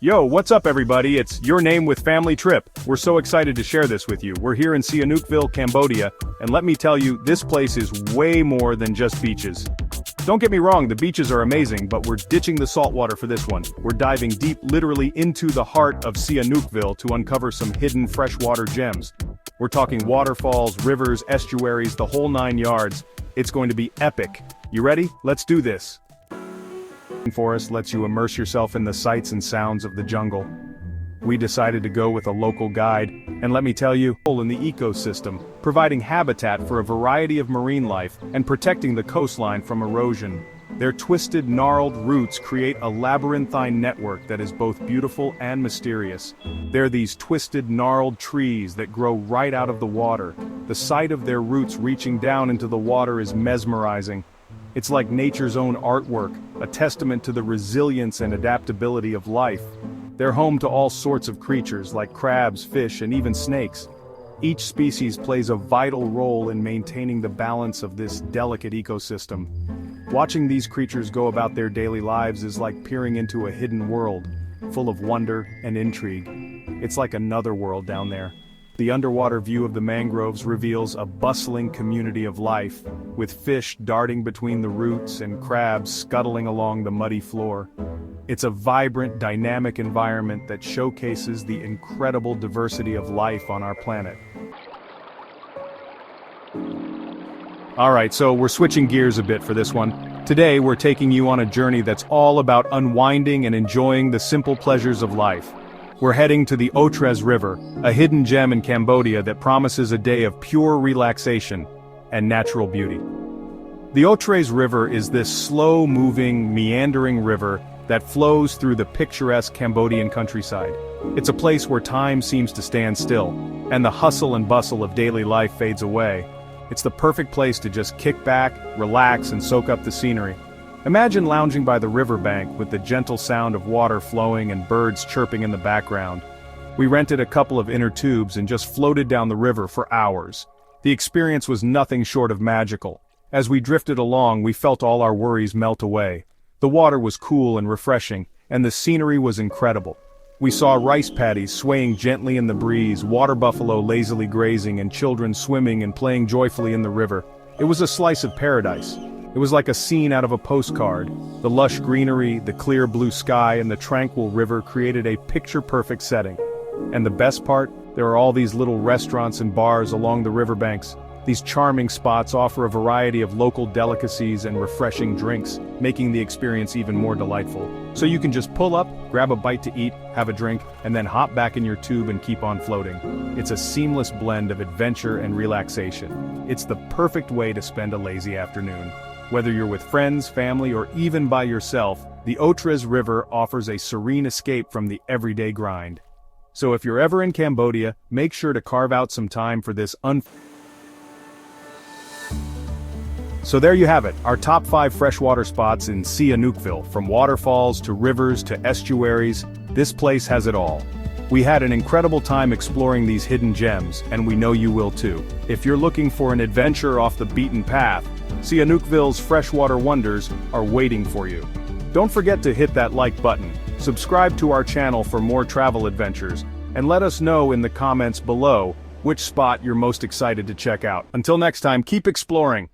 Yo, what's up everybody? It's Your Name with Family Trip. We're so excited to share this with you. We're here in Sihanoukville, Cambodia, and let me tell you, this place is way more than just beaches. Don't get me wrong, the beaches are amazing, but we're ditching the saltwater for this one. We're diving deep literally into the heart of Sihanoukville to uncover some hidden freshwater gems. We're talking waterfalls, rivers, estuaries, the whole 9 yards. It's going to be epic. You ready? Let's do this. Forest lets you immerse yourself in the sights and sounds of the jungle. We decided to go with a local guide, and let me tell you, in the ecosystem, providing habitat for a variety of marine life and protecting the coastline from erosion. Their twisted, gnarled roots create a labyrinthine network that is both beautiful and mysterious. They're these twisted, gnarled trees that grow right out of the water. The sight of their roots reaching down into the water is mesmerizing. It's like nature's own artwork, a testament to the resilience and adaptability of life. They're home to all sorts of creatures like crabs, fish, and even snakes. Each species plays a vital role in maintaining the balance of this delicate ecosystem. Watching these creatures go about their daily lives is like peering into a hidden world, full of wonder and intrigue. It's like another world down there. The underwater view of the mangroves reveals a bustling community of life, with fish darting between the roots and crabs scuttling along the muddy floor. It's a vibrant, dynamic environment that showcases the incredible diversity of life on our planet. Alright, so we're switching gears a bit for this one. Today we're taking you on a journey that's all about unwinding and enjoying the simple pleasures of life. We're heading to the Otres River, a hidden gem in Cambodia that promises a day of pure relaxation and natural beauty. The Otres River is this slow-moving, meandering river that flows through the picturesque Cambodian countryside. It's a place where time seems to stand still, and the hustle and bustle of daily life fades away. It's the perfect place to just kick back, relax, and soak up the scenery. Imagine lounging by the riverbank with the gentle sound of water flowing and birds chirping in the background. We rented a couple of inner tubes and just floated down the river for hours. The experience was nothing short of magical. As we drifted along, we felt all our worries melt away. The water was cool and refreshing, and the scenery was incredible. We saw rice paddies swaying gently in the breeze, water buffalo lazily grazing, and children swimming and playing joyfully in the river. It was a slice of paradise. It was like a scene out of a postcard. The lush greenery, the clear blue sky, and the tranquil river created a picture-perfect setting. And the best part? There are all these little restaurants and bars along the riverbanks. These charming spots offer a variety of local delicacies and refreshing drinks, making the experience even more delightful. So you can just pull up, grab a bite to eat, have a drink, and then hop back in your tube and keep on floating. It's a seamless blend of adventure and relaxation. It's the perfect way to spend a lazy afternoon. Whether you're with friends, family, or even by yourself, the Otres River offers a serene escape from the everyday grind. So if you're ever in Cambodia, make sure to carve out some time for this So there you have it, our top 5 freshwater spots in Sihanoukville. From waterfalls to rivers to estuaries, this place has it all. We had an incredible time exploring these hidden gems, and we know you will too. If you're looking for an adventure off the beaten path, Sihanoukville's freshwater wonders are waiting for you. Don't forget to hit that like button, subscribe to our channel for more travel adventures, and let us know in the comments below which spot you're most excited to check out. Until next time, keep exploring.